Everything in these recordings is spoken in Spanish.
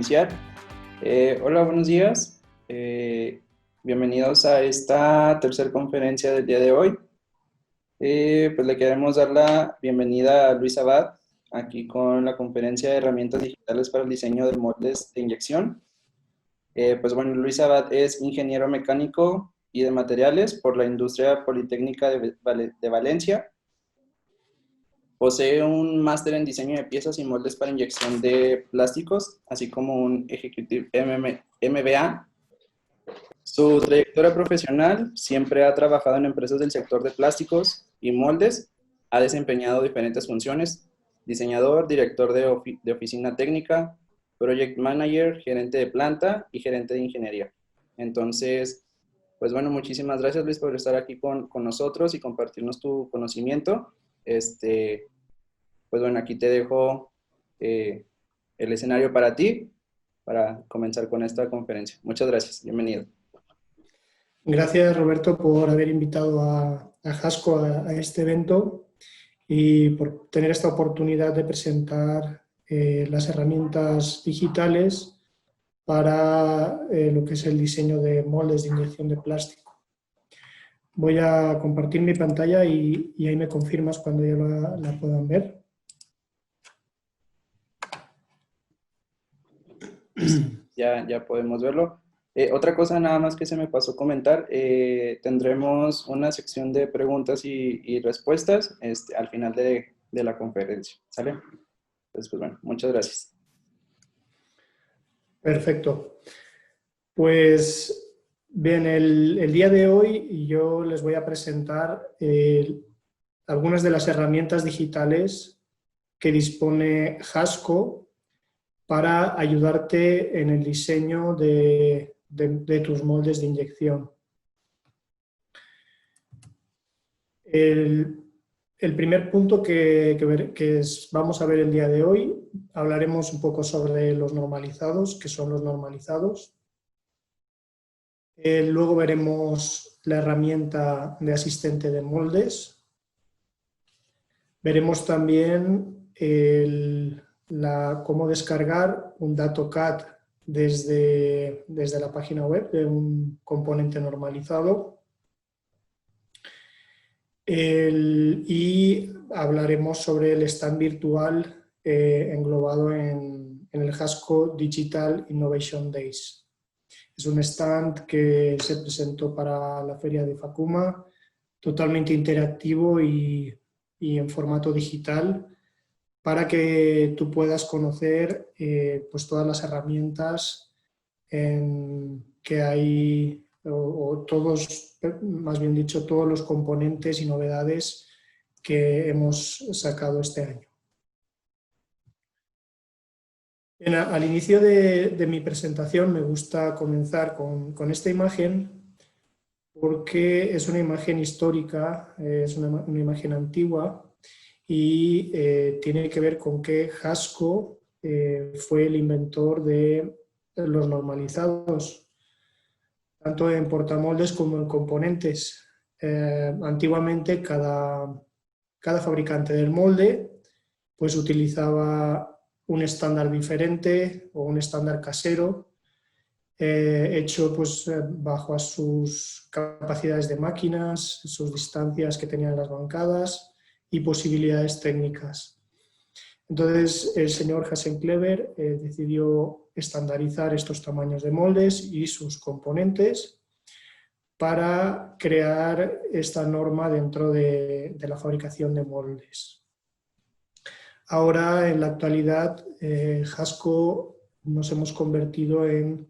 iniciar. Hola, buenos días. Bienvenidos a esta tercera conferencia del día de hoy. Pues le queremos dar la bienvenida a Luis Abad, aquí con la conferencia de herramientas digitales para el diseño de moldes de inyección. Pues bueno, Luis Abad es ingeniero mecánico y de materiales por la Industria Politécnica de Valencia. Posee un máster en diseño de piezas y moldes para inyección de plásticos, así como un Executive MBA. Su trayectoria profesional siempre ha trabajado en empresas del sector de plásticos y moldes. Ha desempeñado diferentes funciones: diseñador, director de oficina técnica, project manager, gerente de planta y gerente de ingeniería. Entonces, pues bueno, muchísimas gracias, Luis, por estar aquí con nosotros y compartirnos tu conocimiento. Pues bueno, aquí te dejo el escenario para ti, para comenzar con esta conferencia. Muchas gracias, bienvenido. Gracias, Roberto, por haber invitado a JASCO a este evento y por tener esta oportunidad de presentar las herramientas digitales para lo que es el diseño de moldes de inyección de plástico. Voy a compartir mi pantalla y ahí me confirmas cuando ya la puedan ver. Ya podemos verlo. Otra cosa nada más que se me pasó comentar, tendremos una sección de preguntas y respuestas al final de la conferencia, ¿sale? Entonces, pues bueno, muchas gracias. Perfecto. Pues bien, el día de hoy yo les voy a presentar algunas de las herramientas digitales que dispone JASCO para ayudarte en el diseño de tus moldes de inyección. El primer punto vamos a ver el día de hoy, hablaremos un poco sobre los normalizados, qué son los normalizados. Luego veremos la herramienta de asistente de moldes. Veremos también cómo descargar un DatoCAD desde la página web de un componente normalizado. Y hablaremos sobre el stand virtual englobado en el JASCO Digital Innovation Days. Es un stand que se presentó para la feria de Fakuma, totalmente interactivo y en formato digital, para que tú puedas conocer pues todas las herramientas que hay, o todos, más bien dicho, todos los componentes y novedades que hemos sacado este año. Al inicio de mi presentación me gusta comenzar con esta imagen porque es una imagen histórica, es una imagen antigua y tiene que ver con que JASCO fue el inventor de los normalizados, tanto en portamoldes como en componentes. Antiguamente cada fabricante del molde pues utilizaba un estándar diferente o un estándar casero hecho pues, bajo a sus capacidades de máquinas, sus distancias que tenían las bancadas y posibilidades técnicas. Entonces el señor Hasenclever decidió estandarizar estos tamaños de moldes y sus componentes para crear esta norma dentro de la fabricación de moldes. Ahora, en la actualidad, JASCO nos hemos convertido en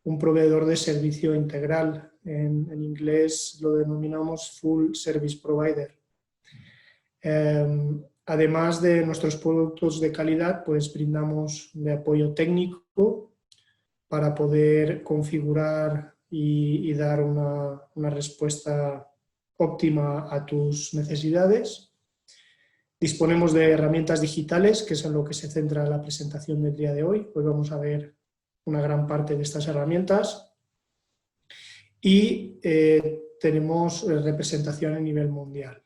un proveedor de servicio integral. En inglés lo denominamos Full Service Provider. Además de nuestros productos de calidad, pues brindamos de apoyo técnico para poder configurar y dar una respuesta óptima a tus necesidades. Disponemos de herramientas digitales, que es en lo que se centra la presentación del día de hoy. Hoy vamos a ver una gran parte de estas herramientas. Y tenemos representación a nivel mundial.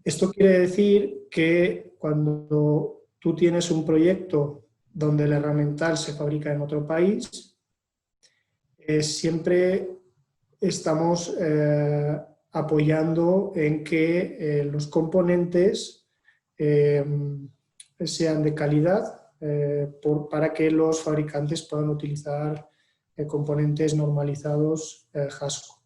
Esto quiere decir que cuando tú tienes un proyecto donde el herramental se fabrica en otro país, siempre estamos apoyando en que los componentes sean de calidad para que los fabricantes puedan utilizar componentes normalizados JASCO.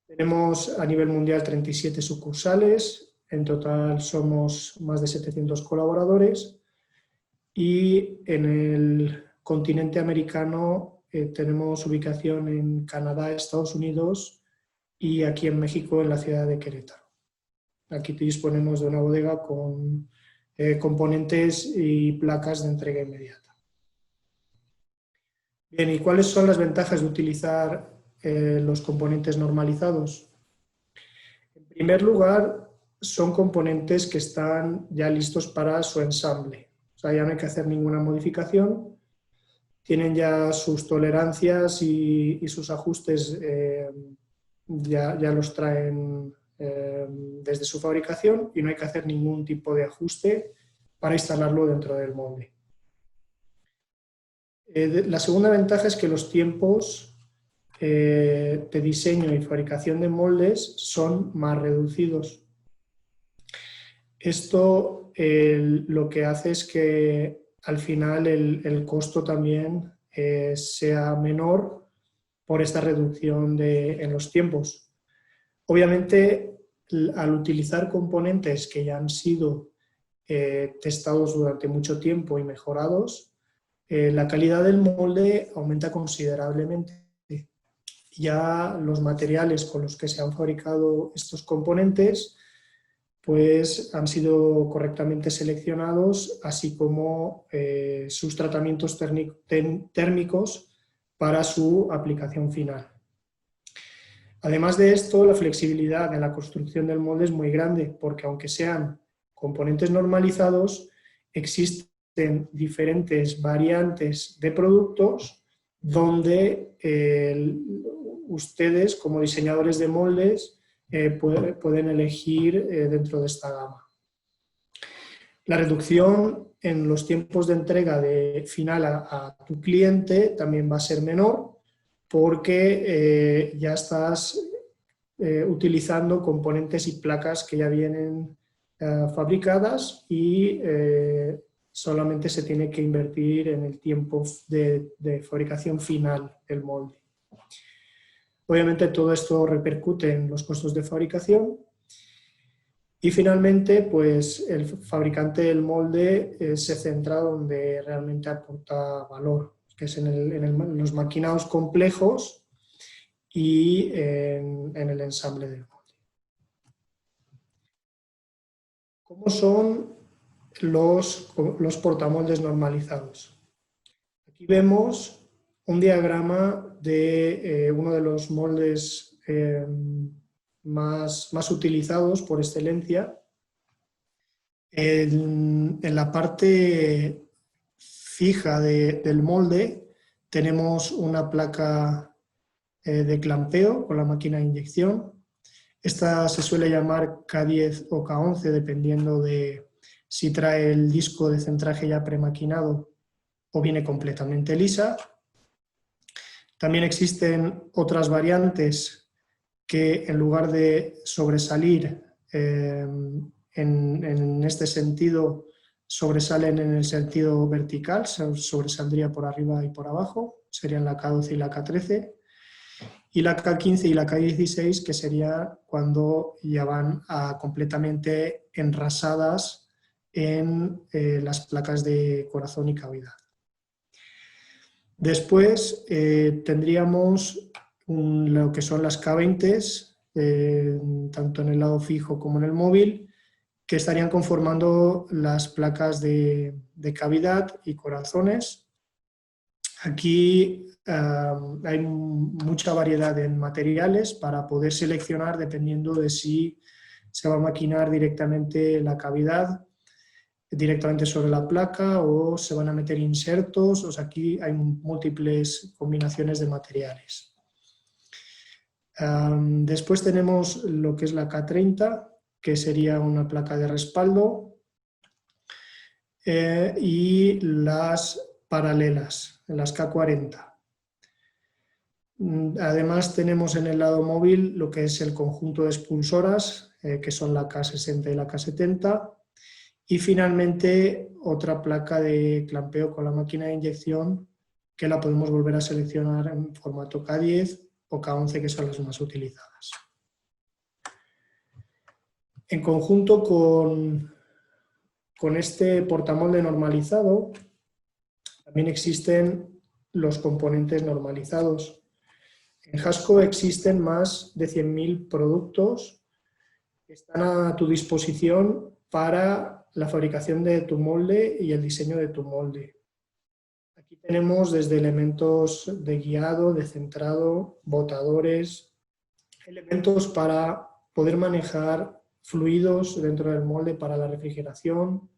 Tenemos a nivel mundial 37 sucursales, en total somos más de 700 colaboradores y en el continente americano tenemos ubicación en Canadá, Estados Unidos y aquí en México en la ciudad de Querétaro. Aquí disponemos de una bodega con componentes y placas de entrega inmediata. Bien, ¿y cuáles son las ventajas de utilizar los componentes normalizados? En primer lugar, son componentes que están ya listos para su ensamble. O sea, ya no hay que hacer ninguna modificación. Tienen ya sus tolerancias y sus ajustes, ya los traen desde su fabricación y no hay que hacer ningún tipo de ajuste para instalarlo dentro del molde. La segunda ventaja es que los tiempos de diseño y fabricación de moldes son más reducidos. Esto lo que hace es que al final el costo también sea menor por esta reducción en los tiempos. Obviamente, al utilizar componentes que ya han sido testados durante mucho tiempo y mejorados, la calidad del molde aumenta considerablemente. Ya los materiales con los que se han fabricado estos componentes pues han sido correctamente seleccionados, así como sus tratamientos térmicos para su aplicación final. Además de esto, la flexibilidad en la construcción del molde es muy grande, porque aunque sean componentes normalizados, existen diferentes variantes de productos donde ustedes, como diseñadores de moldes, pueden elegir dentro de esta gama. La reducción en los tiempos de entrega final a tu cliente también va a ser menor porque ya estás utilizando componentes y placas que ya vienen fabricadas y solamente se tiene que invertir en el tiempo de fabricación final del molde. Obviamente todo esto repercute en los costos de fabricación y finalmente pues el fabricante del molde se centra donde realmente aporta valor, que es en los maquinados complejos y en el ensamble del molde. ¿Cómo son los portamoldes normalizados? Aquí vemos un diagrama de uno de los moldes más utilizados por excelencia. En la parte fija del molde tenemos una placa de clampeo con la máquina de inyección. Esta se suele llamar K10 o K11 dependiendo de si trae el disco de centraje ya premaquinado o viene completamente lisa. También existen otras variantes que en lugar de sobresalir en este sentido, sobresalen en el sentido vertical, sobresaldría por arriba y por abajo, serían la K12 y la K13, y la K15 y la K16, que sería cuando ya van completamente enrasadas en las placas de corazón y cavidad. Después tendríamos lo que son las K20, tanto en el lado fijo como en el móvil, que estarían conformando las placas de cavidad y corazones. Aquí hay mucha variedad en materiales para poder seleccionar dependiendo de si se va a maquinar directamente la cavidad, directamente sobre la placa o se van a meter insertos. O sea, aquí hay múltiples combinaciones de materiales. Después tenemos lo que es la K30, que sería una placa de respaldo. y las paralelas, las K40. Además tenemos en el lado móvil lo que es el conjunto de expulsoras, que son la K60 y la K70, y finalmente otra placa de clampeo con la máquina de inyección que la podemos volver a seleccionar en formato K10 o K11, que son las más utilizadas. En conjunto con este portamolde normalizado, también existen los componentes normalizados. En Hasco existen más de 100.000 productos que están a tu disposición para la fabricación de tu molde y el diseño de tu molde. Aquí tenemos desde elementos de guiado, de centrado, botadores, elementos para poder manejar fluidos dentro del molde para la refrigeración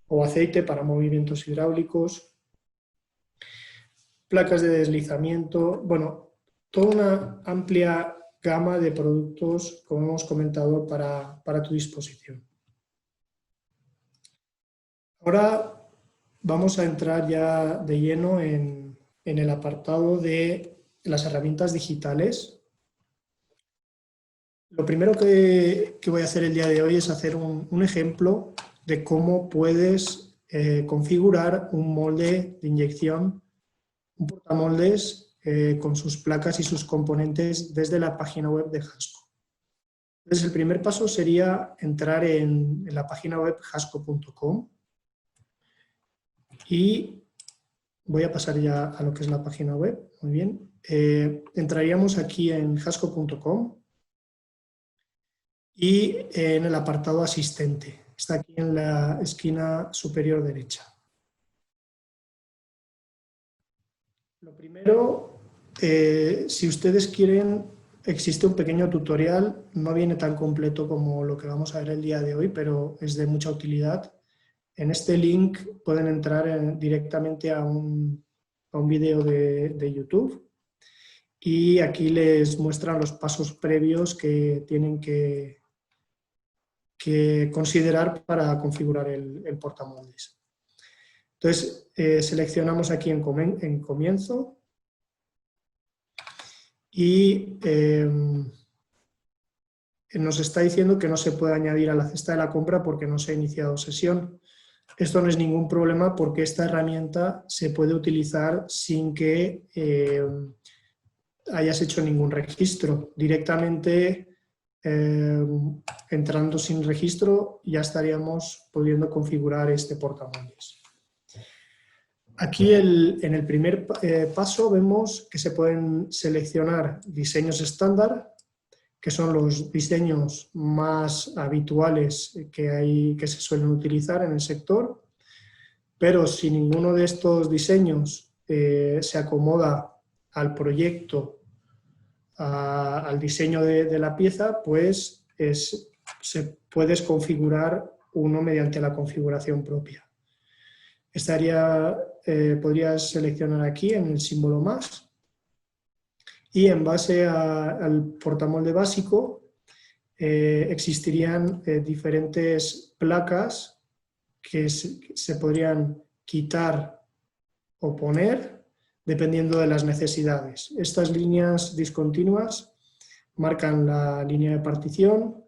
o aceite para movimientos hidráulicos, placas de deslizamiento, bueno, toda una amplia gama de productos, como hemos comentado, para tu disposición. Ahora vamos a entrar ya de lleno en el apartado de las herramientas digitales. Lo primero que voy a hacer el día de hoy es hacer un ejemplo de cómo puedes configurar un molde de inyección, un portamoldes con sus placas y sus componentes desde la página web de Hasco. Entonces, el primer paso sería entrar en la página web hasco.com y voy a pasar ya a lo que es la página web. Muy bien. Entraríamos aquí en hasco.com y en el apartado asistente. Está aquí en la esquina superior derecha. Lo primero, si ustedes quieren, existe un pequeño tutorial, no viene tan completo como lo que vamos a ver el día de hoy, pero es de mucha utilidad. En este link pueden entrar directamente a un vídeo de YouTube y aquí les muestran los pasos previos que tienen que considerar para configurar el portamoldes. Entonces, seleccionamos aquí en comienzo y nos está diciendo que no se puede añadir a la cesta de la compra porque no se ha iniciado sesión. Esto no es ningún problema porque esta herramienta se puede utilizar sin que hayas hecho ningún registro. Directamente, entrando sin registro, ya estaríamos pudiendo configurar este portamoldes. Aquí en el primer paso vemos que se pueden seleccionar diseños estándar, que son los diseños más habituales que se suelen utilizar en el sector, pero si ninguno de estos diseños se acomoda al proyecto, al diseño de la pieza, pues puedes configurar uno mediante la configuración propia. Podrías seleccionar aquí en el símbolo más y en base al portamolde básico existirían diferentes placas que se podrían quitar o poner dependiendo de las necesidades. Estas líneas discontinuas marcan la línea de partición,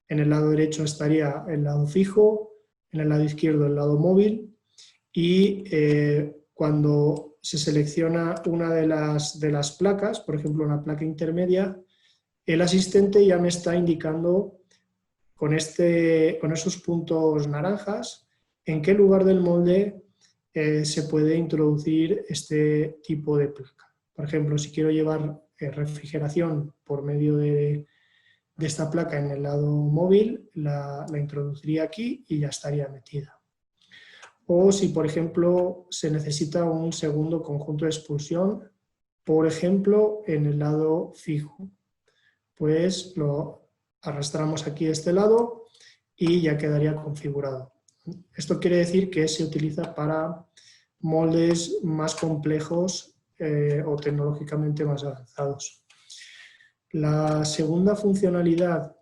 en el lado derecho estaría el lado fijo, en el lado izquierdo el lado móvil, y cuando se selecciona una de las placas, por ejemplo una placa intermedia, el asistente ya me está indicando con esos puntos naranjas en qué lugar del molde se puede introducir este tipo de placa. Por ejemplo, si quiero llevar refrigeración por medio de esta placa en el lado móvil, la introduciría aquí y ya estaría metida. O si, por ejemplo, se necesita un segundo conjunto de expulsión, por ejemplo, en el lado fijo, pues lo arrastramos aquí de este lado y ya quedaría configurado. Esto quiere decir que se utiliza para moldes más complejos o tecnológicamente más avanzados. La segunda funcionalidad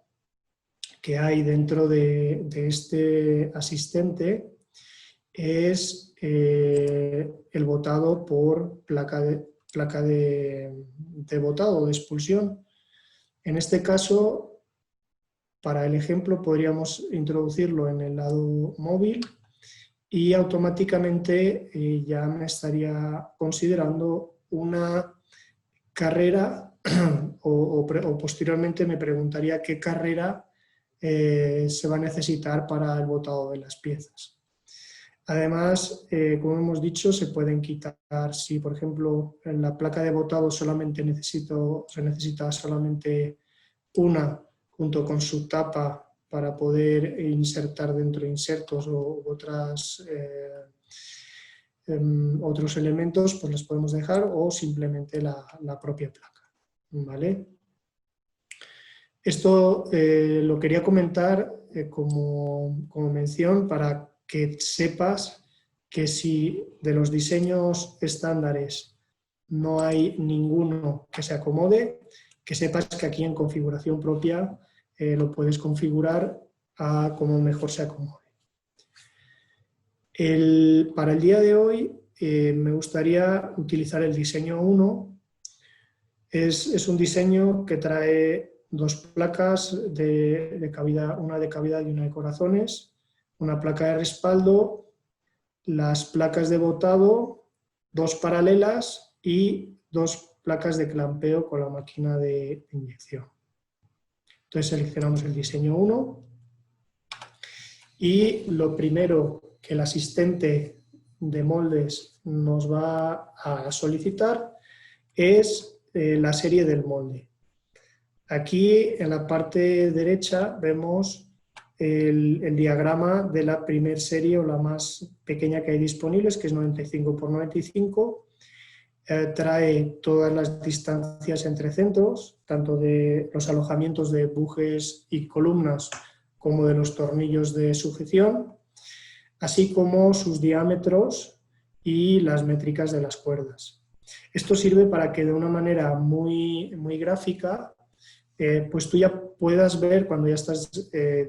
que hay dentro de este asistente es el botado por placa de botado o de expulsión. En este caso, para el ejemplo, podríamos introducirlo en el lado móvil y automáticamente ya me estaría considerando una carrera o posteriormente me preguntaría qué carrera se va a necesitar para el botado de las piezas. Además, como hemos dicho, se pueden quitar, si por ejemplo en la placa de botado se necesita solamente una junto con su tapa para poder insertar dentro insertos o otros elementos, pues los podemos dejar o simplemente la propia placa, ¿vale? Esto lo quería comentar como mención para que sepas que si de los diseños estándares no hay ninguno que se acomode, que sepas que aquí en configuración propia lo puedes configurar a como mejor se acomode. Para el día de hoy me gustaría utilizar el diseño 1. Es un diseño que trae dos placas de cavidad, una de cavidad y una de corazones, una placa de respaldo, las placas de botado, dos paralelas y dos placas de clampeo con la máquina de inyección. Entonces seleccionamos el diseño 1 y lo primero que el asistente de moldes nos va a solicitar es la serie del molde. Aquí en la parte derecha vemos el diagrama de la primera serie o la más pequeña que hay disponibles, que es 95 por 95. Trae todas las distancias entre centros, tanto de los alojamientos de bujes y columnas como de los tornillos de sujeción, así como sus diámetros y las métricas de las cuerdas. Esto sirve para que de una manera muy gráfica pues tú ya puedas ver cuando ya estás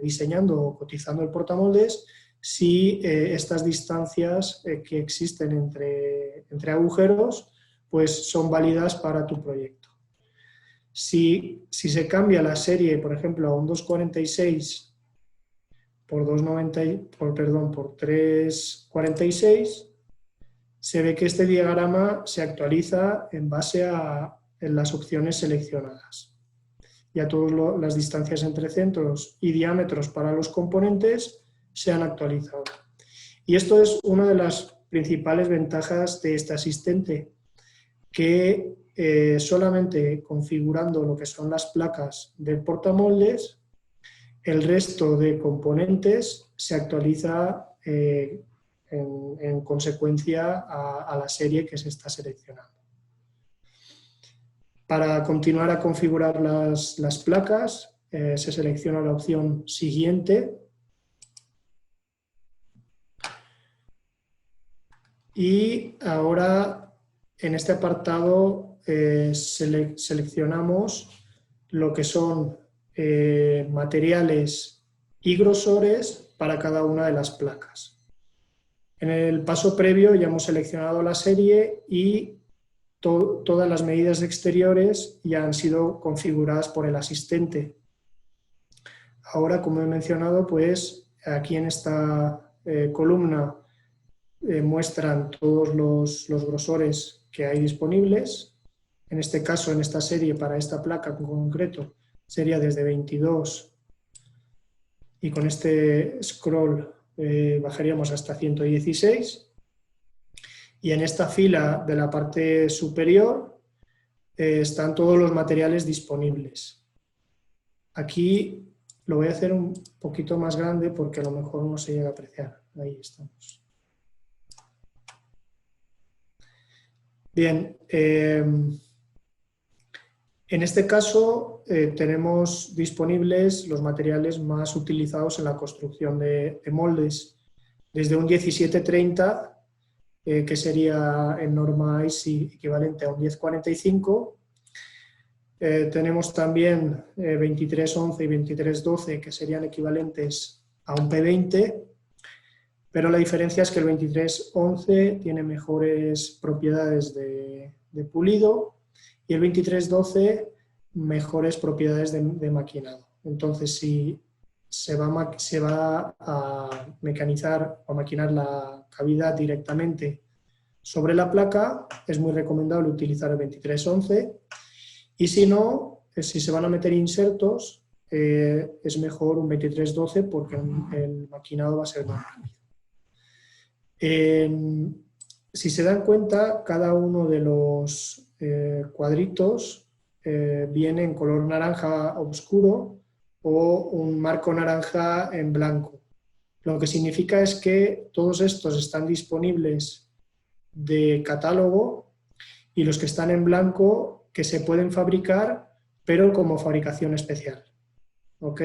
diseñando o cotizando el portamoldes si estas distancias que existen entre agujeros pues son válidas para tu proyecto. Si se cambia la serie, por ejemplo, a un 246 por 346, se ve que este diagrama se actualiza en base a las opciones seleccionadas. Ya todas las distancias entre centros y diámetros para los componentes se han actualizado. Y esto es una de las principales ventajas de este asistente, que solamente configurando lo que son las placas del portamoldes, el resto de componentes se actualiza en consecuencia a la serie que se está seleccionando. Para continuar a configurar las placas, se selecciona la opción siguiente y ahora en este apartado seleccionamos lo que son materiales y grosores para cada una de las placas. En el paso previo ya hemos seleccionado la serie y todas las medidas exteriores ya han sido configuradas por el asistente. Ahora, como he mencionado, pues aquí en esta columna muestran todos los grosores que hay disponibles. En este caso, en esta serie, para esta placa en concreto, sería desde 22 y con este scroll bajaríamos hasta 116. Y en esta fila de la parte superior están todos los materiales disponibles. Aquí lo voy a hacer un poquito más grande porque a lo mejor no se llega a apreciar. Ahí estamos. Bien, en este caso tenemos disponibles los materiales más utilizados en la construcción de moldes, desde un 1730, que sería en norma ISI equivalente a un 1045. Tenemos también 2311 y 2312, que serían equivalentes a un P20. pero la diferencia es que el 2311 tiene mejores propiedades de pulido y el 2312 mejores propiedades de maquinado. Entonces, si se va a mecanizar o maquinar la cavidad directamente sobre la placa, es muy recomendable utilizar el 2311, y si no, si se van a meter insertos, es mejor un 2312 porque el maquinado va a ser más rápido. Si se dan cuenta, cada uno de los cuadritos viene en color naranja oscuro o un marco naranja en blanco. Lo que significa es que todos estos están disponibles de catálogo y los que están en blanco que se pueden fabricar, pero como fabricación especial. ¿Ok?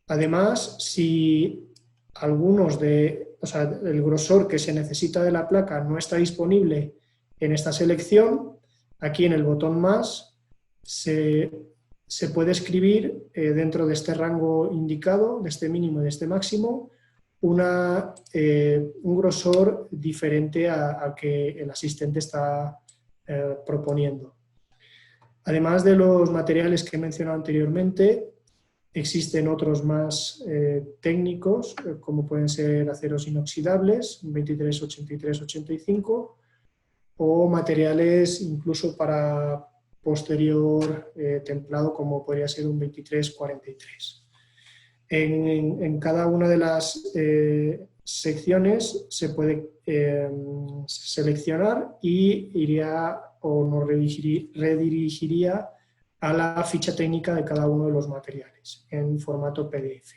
Además, si algunos el grosor que se necesita de la placa no está disponible en esta selección, aquí en el botón más se puede escribir dentro de este rango indicado, de este mínimo y de este máximo, un grosor diferente al que el asistente está proponiendo. Además de los materiales que he mencionado anteriormente, existen otros más técnicos, como pueden ser aceros inoxidables, 23, 83, 85, o materiales incluso para posterior templado, como podría ser un 23, 43. En cada una de las secciones se puede seleccionar y iría o nos redirigiría a la ficha técnica de cada uno de los materiales en formato PDF.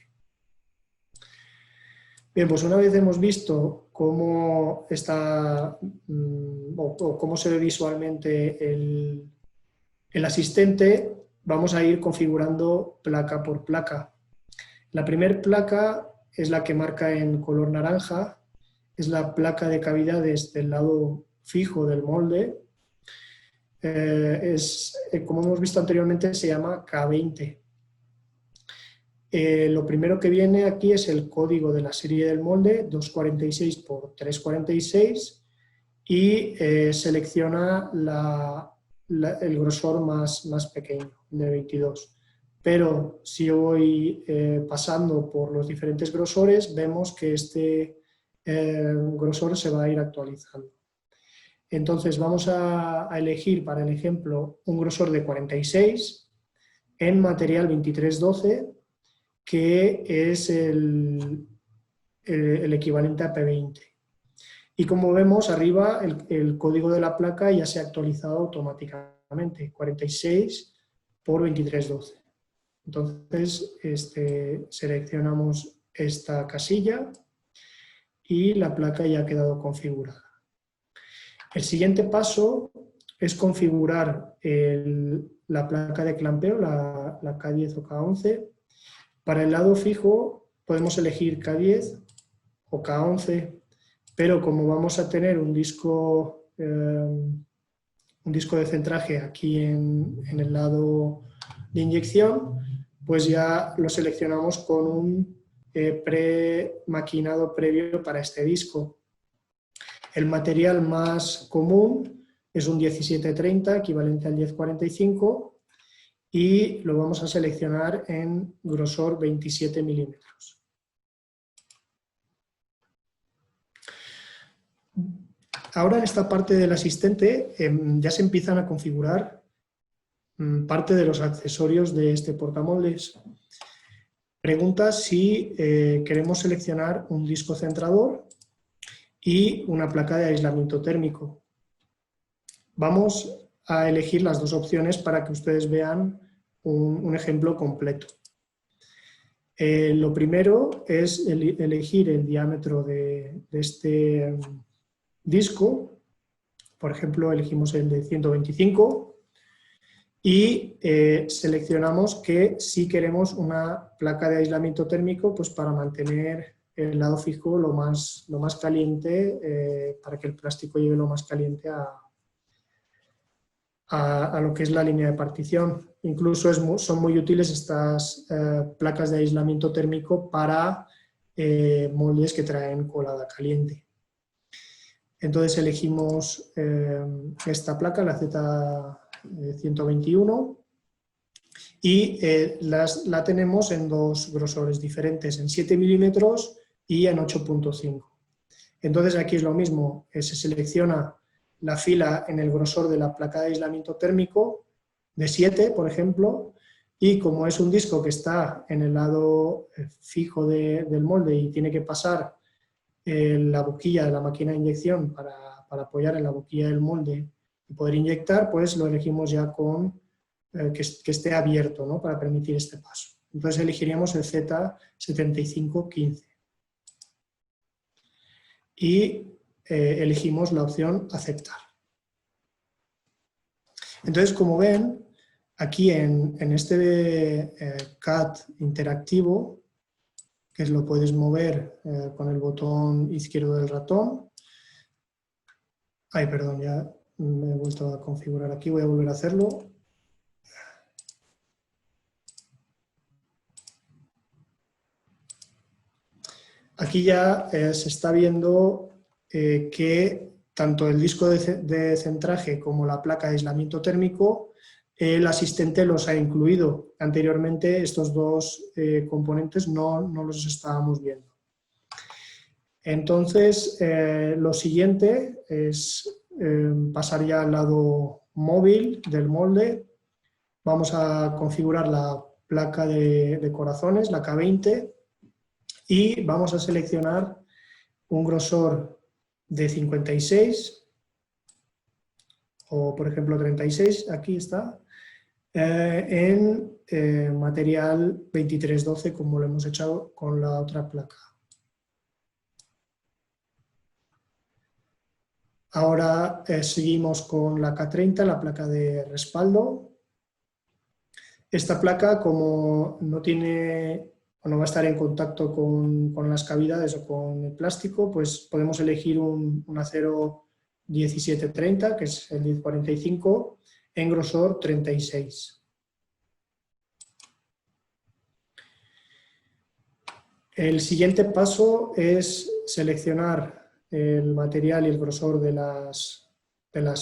Bien, pues una vez hemos visto cómo está o cómo se ve visualmente el asistente, vamos a ir configurando placa por placa. La primera placa es la que marca en color naranja, es la placa de cavidades del lado fijo del molde. Como hemos visto anteriormente, se llama K20. Lo primero que viene aquí es el código de la serie del molde, 246 por 346, y selecciona el grosor más pequeño, de 22. Pero si yo voy pasando por los diferentes grosores, vemos que este grosor se va a ir actualizando. Entonces vamos a elegir para el ejemplo un grosor de 46 en material 2312, que es el equivalente a P20. Y como vemos arriba, el código de la placa ya se ha actualizado automáticamente, 46 por 2312. Entonces seleccionamos esta casilla y la placa ya ha quedado configurada. El siguiente paso es configurar la placa de clampeo, la K10 o K11. Para el lado fijo podemos elegir K10 o K11, pero como vamos a tener un disco de centraje aquí en el lado de inyección, pues ya lo seleccionamos con un pre-maquinado previo para este disco. El material más común es un 1730, equivalente al 1045, y lo vamos a seleccionar en grosor 27 milímetros. Ahora en esta parte del asistente ya se empiezan a configurar parte de los accesorios de este portamoldes. Pregunta si queremos seleccionar un disco centrador y una placa de aislamiento térmico. Vamos a elegir las dos opciones para que ustedes vean un ejemplo completo. Lo primero es elegir el diámetro de este disco. Por ejemplo, elegimos el de 125 y seleccionamos que si queremos una placa de aislamiento térmico, pues para mantener el lado fijo lo más caliente, para que el plástico llegue lo más caliente a lo que es la línea de partición. Incluso son muy útiles estas placas de aislamiento térmico para moldes que traen colada caliente. Entonces elegimos esta placa, la Z121, y la tenemos en dos grosores diferentes, en 7 milímetros y en 8,5. Entonces aquí es lo mismo, se selecciona la fila en el grosor de la placa de aislamiento térmico de 7, por ejemplo, y como es un disco que está en el lado fijo del molde y tiene que pasar la boquilla de la máquina de inyección para apoyar en la boquilla del molde y poder inyectar, pues lo elegimos ya con que esté abierto, ¿no?, para permitir este paso. Entonces elegiríamos el Z7515 y elegimos la opción aceptar. Entonces, como ven, aquí en este CAD interactivo, que lo puedes mover con el botón izquierdo del ratón. Ay, perdón, ya me he vuelto a configurar aquí, voy a volver a hacerlo. Aquí ya se está viendo que tanto el disco de centraje como la placa de aislamiento térmico, el asistente los ha incluido. Anteriormente estos dos componentes no los estábamos viendo. Entonces, lo siguiente es pasar ya al lado móvil del molde. Vamos a configurar la placa de corazones, la K20, y vamos a seleccionar un grosor de 56 o, por ejemplo, 36, aquí está, en material 2312, como lo hemos hecho con la otra placa. Ahora seguimos con la K30, la placa de respaldo. Esta placa, como no tiene o no va a estar en contacto con las cavidades o con el plástico, pues podemos elegir un acero 1730, que es el 1045, en grosor 36. El siguiente paso es seleccionar el material y el grosor de las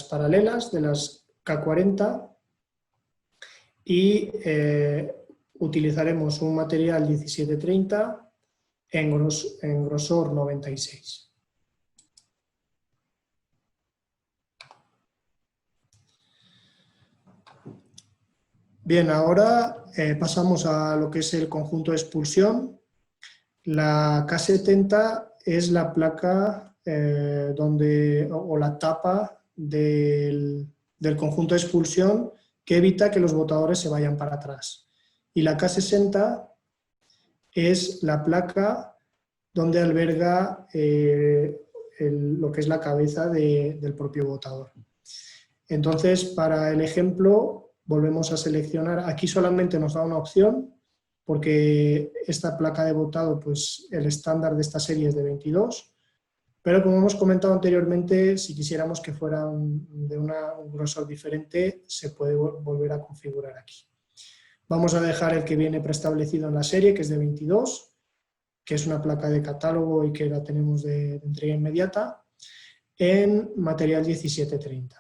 paralelas, de las K40, y utilizaremos un material 1730 en grosor 96. Bien, ahora pasamos a lo que es el conjunto de expulsión. La K70 es la placa o la tapa del conjunto de expulsión que evita que los botadores se vayan para atrás. Y la K60 es la placa donde alberga lo que es la cabeza del propio botador. Entonces, para el ejemplo, volvemos a seleccionar. Aquí solamente nos da una opción, porque esta placa de botado, pues el estándar de esta serie es de 22, pero como hemos comentado anteriormente, si quisiéramos que fuera de un grosor diferente, se puede volver a configurar aquí. Vamos a dejar el que viene preestablecido en la serie, que es de 22, que es una placa de catálogo y que la tenemos de entrega inmediata, en material 1730.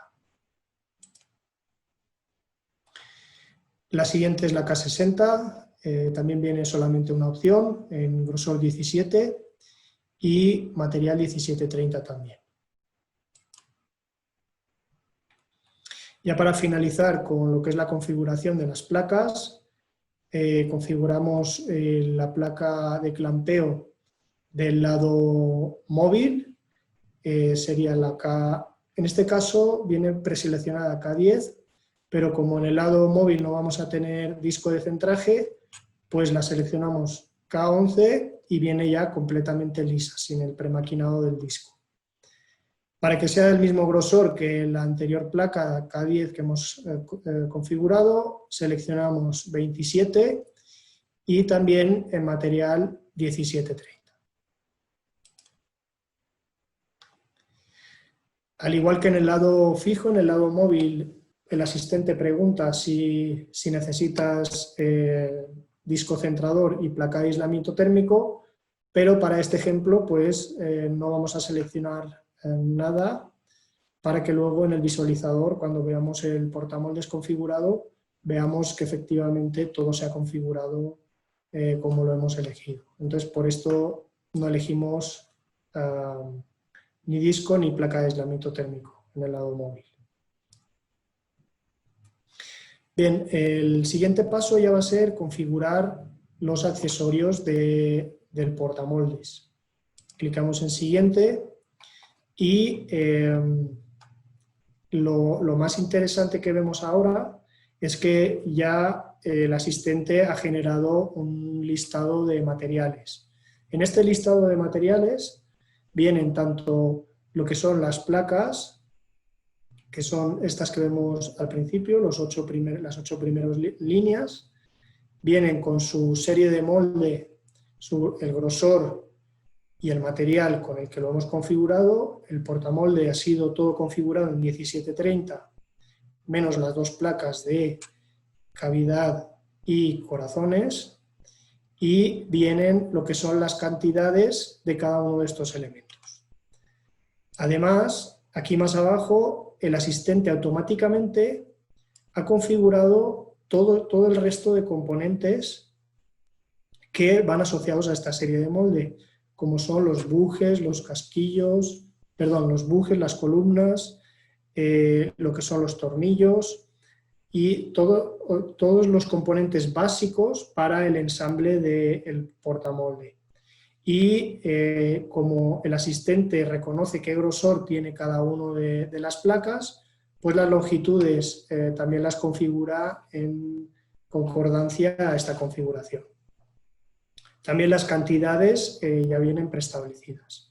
La siguiente es la K60, también viene solamente una opción, en grosor 17 y material 1730 también. Ya para finalizar con lo que es la configuración de las placas, configuramos la placa de clampeo del lado móvil, sería la K, en este caso viene preseleccionada K10, pero como en el lado móvil no vamos a tener disco de centraje, pues la seleccionamos K11 y viene ya completamente lisa, sin el premaquinado del disco. Para que sea del mismo grosor que la anterior placa K10 que hemos configurado, seleccionamos 27 y también en material 1730. Al igual que en el lado fijo, en el lado móvil, el asistente pregunta si necesitas disco centrador y placa de aislamiento térmico, pero para este ejemplo pues no vamos a seleccionar nada para que luego en el visualizador, cuando veamos el portamoldes configurado, veamos que efectivamente todo se ha configurado como lo hemos elegido. Entonces, por esto no elegimos ni disco ni placa de aislamiento térmico en el lado móvil. Bien, el siguiente paso ya va a ser configurar los accesorios del portamoldes. Clicamos en siguiente y lo más interesante que vemos ahora es que ya el asistente ha generado un listado de materiales. En este listado de materiales vienen tanto lo que son las placas, que son estas que vemos al principio, las 8 primeras líneas, vienen con su serie de molde, el grosor y el material con el que lo hemos configurado. El portamolde ha sido todo configurado en 1730, menos las 2 placas de cavidad y corazones, y vienen lo que son las cantidades de cada uno de estos elementos. Además, aquí más abajo, el asistente automáticamente ha configurado todo el resto de componentes que van asociados a esta serie de molde, como son los bujes, los casquillos, los bujes, las columnas, lo que son los tornillos y todos los componentes básicos para el ensamble del portamolde. Y como el asistente reconoce qué grosor tiene cada uno de las placas, pues las longitudes también las configura en concordancia a esta configuración. También las cantidades ya vienen preestablecidas.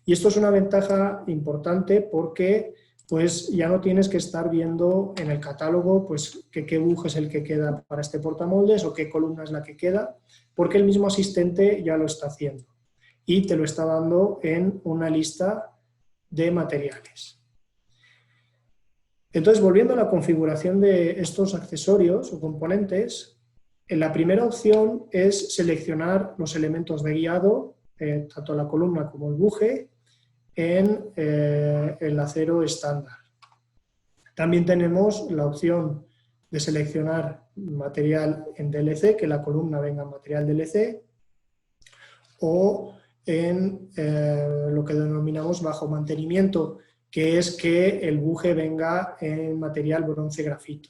Y esto es una ventaja importante porque pues, ya no tienes que estar viendo en el catálogo pues, qué buje es el que queda para este portamoldes o qué columna es la que queda, porque el mismo asistente ya lo está haciendo y te lo está dando en una lista de materiales. Entonces, volviendo a la configuración de estos accesorios o componentes, la primera opción es seleccionar los elementos de guiado, tanto la columna como el buje, en el acero estándar. También tenemos la opción de seleccionar material en DLC, que la columna venga en material DLC, o en lo que denominamos bajo mantenimiento, que es que el buje venga en material bronce grafito.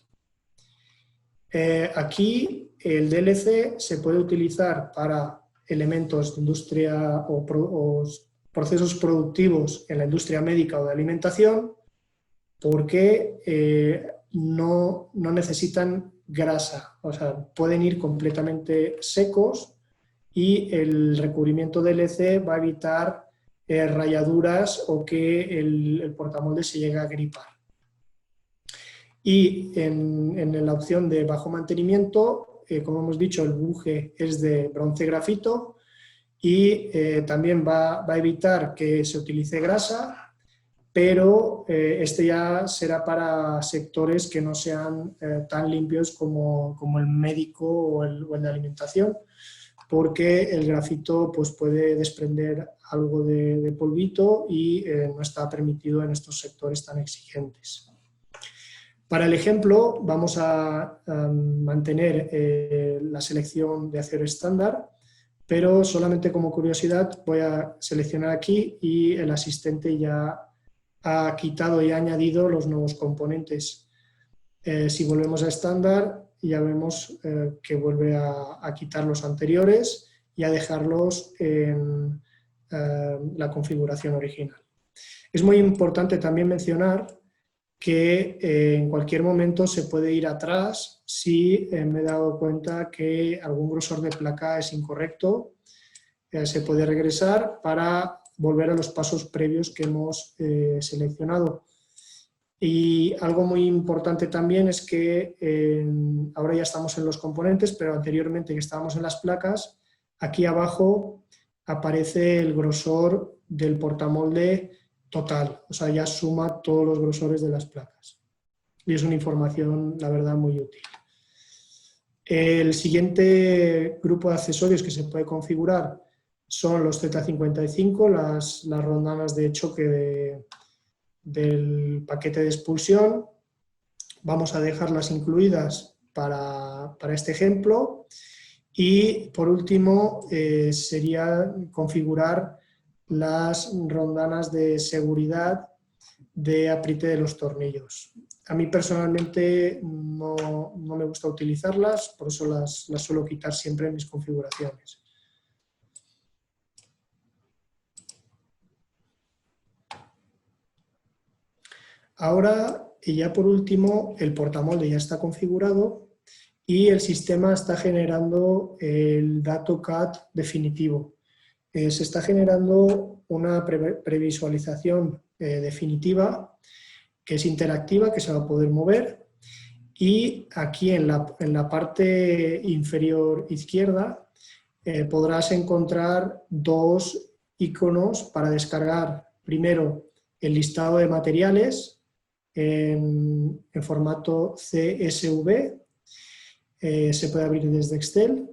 Aquí el DLC se puede utilizar para elementos de industria o procesos productivos en la industria médica o de alimentación, porque no necesitan grasa, o sea, pueden ir completamente secos y el recubrimiento DLC va a evitar rayaduras o que el portamolde se llegue a gripar. Y en la opción de bajo mantenimiento, como hemos dicho, el buje es de bronce grafito y también va a evitar que se utilice grasa, pero este ya será para sectores que no sean tan limpios como el médico o el de alimentación, porque el grafito pues, puede desprender algo de polvito y no está permitido en estos sectores tan exigentes. Para el ejemplo vamos a mantener la selección de acero estándar, pero solamente como curiosidad voy a seleccionar aquí y el asistente ya ha quitado y ha añadido los nuevos componentes. Si volvemos a estándar, ya vemos que vuelve a quitar los anteriores y a dejarlos en la configuración original. Es muy importante también mencionar que en cualquier momento se puede ir atrás si me he dado cuenta que algún grosor de placa es incorrecto. Se puede regresar para volver a los pasos previos que hemos seleccionado. Y algo muy importante también es que ahora ya estamos en los componentes, pero anteriormente que estábamos en las placas, aquí abajo aparece el grosor del portamolde total, o sea, ya suma todos los grosores de las placas. Y es una información, la verdad, muy útil. El siguiente grupo de accesorios que se puede configurar son los Z55, las rondanas de choque del paquete de expulsión. Vamos a dejarlas incluidas para este ejemplo. Y por último sería configurar las rondanas de seguridad de apriete de los tornillos. A mí personalmente no me gusta utilizarlas, por eso las suelo quitar siempre en mis configuraciones. Ahora, y ya por último, el portamolde ya está configurado y el sistema está generando el dato CAD definitivo. Se está generando una previsualización definitiva que es interactiva, que se va a poder mover, y aquí en la parte inferior izquierda podrás encontrar dos iconos para descargar primero el listado de materiales en formato CSV, se puede abrir desde Excel,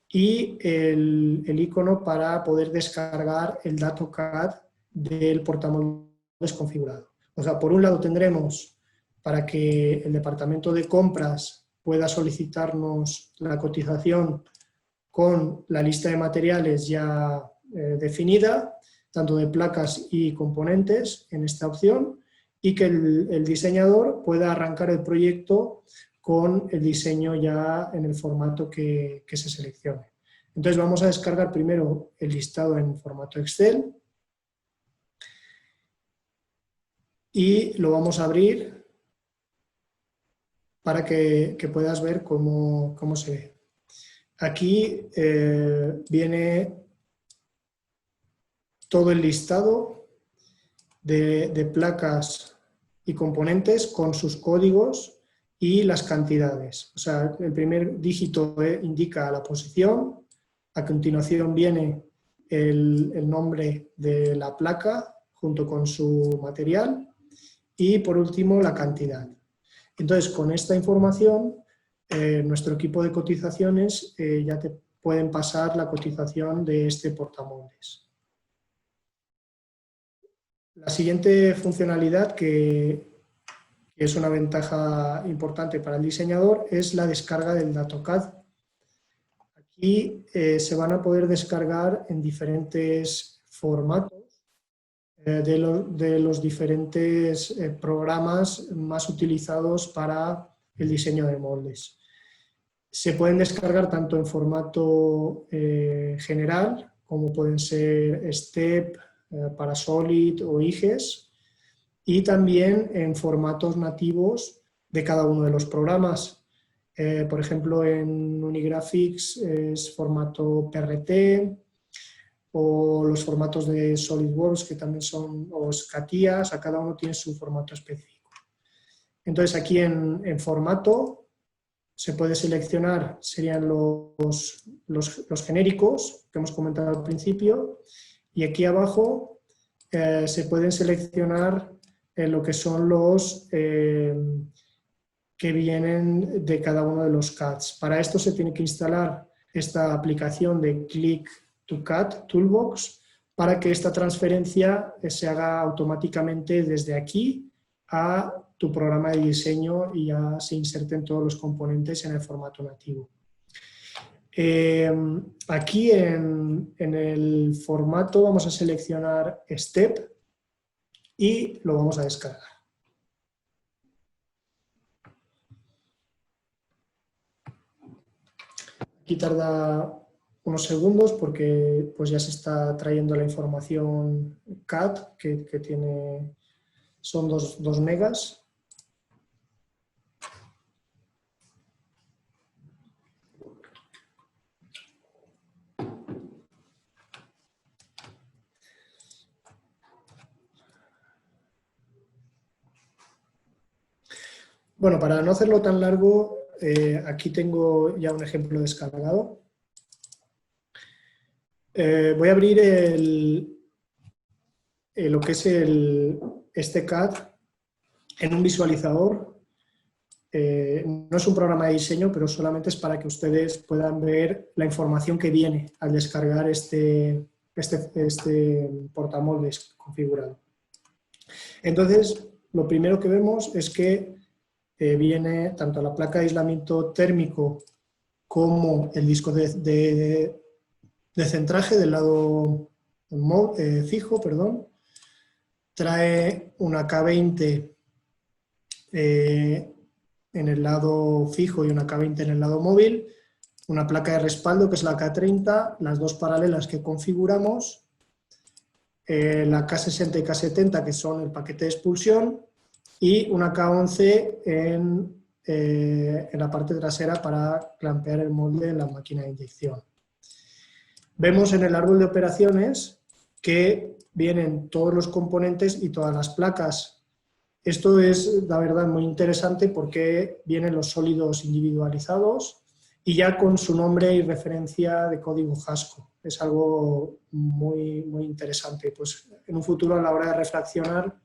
y el icono para poder descargar el dato CAD del portamoldes configurado. O sea, por un lado tendremos para que el departamento de compras pueda solicitarnos la cotización con la lista de materiales ya definida, tanto de placas y componentes en esta opción, y que el diseñador pueda arrancar el proyecto con el diseño ya en el formato que se seleccione. Entonces vamos a descargar primero el listado en formato Excel y lo vamos a abrir para que puedas ver cómo se ve. Aquí viene todo el listado de placas y componentes con sus códigos y las cantidades. O sea, el primer dígito indica la posición, a continuación viene el nombre de la placa junto con su material y por último la cantidad. Entonces, con esta información, nuestro equipo de cotizaciones ya te pueden pasar la cotización de este portamoldes. La siguiente funcionalidad, que es una ventaja importante para el diseñador, es la descarga del DatoCAD. Aquí se van a poder descargar en diferentes formatos de los diferentes programas más utilizados para el diseño de moldes. Se pueden descargar tanto en formato general, como pueden ser STEP, Parasolid o IGES, y también en formatos nativos de cada uno de los programas. Por ejemplo, en Unigraphics es formato PRT, o los formatos de SolidWorks, que también son, o SCATIA, a cada uno tiene su formato específico. Entonces aquí en formato se puede seleccionar, serían los genéricos que hemos comentado al principio, y aquí abajo se pueden seleccionar lo que son los que vienen de cada uno de los CADs. Para esto se tiene que instalar esta aplicación de Click to CAD Toolbox para que esta transferencia se haga automáticamente desde aquí a tu programa de diseño y ya se inserten todos los componentes en el formato nativo. Aquí en el formato vamos a seleccionar STEP y lo vamos a descargar. Aquí tarda unos segundos porque pues ya se está trayendo la información CAD que tiene, son 2 megas. Bueno, para no hacerlo tan largo, aquí tengo ya un ejemplo descargado. Voy a abrir lo que es este CAD en un visualizador. No es un programa de diseño, pero solamente es para que ustedes puedan ver la información que viene al descargar este este portamoldes configurado. Entonces, lo primero que vemos es que viene tanto la placa de aislamiento térmico como el disco de centraje del lado fijo, perdón. Trae una K20 en el lado fijo y una K20 en el lado móvil, una placa de respaldo que es la K30, las dos paralelas que configuramos, la K60 y K70 que son el paquete de expulsión y una K11 en la parte trasera para clampear el molde en la máquina de inyección. Vemos en el árbol de operaciones que vienen todos los componentes y todas las placas. Esto es, la verdad, muy interesante porque vienen los sólidos individualizados y ya con su nombre y referencia de código Haskell. Es algo muy, muy interesante. Pues en un futuro, a la hora de refraccionar,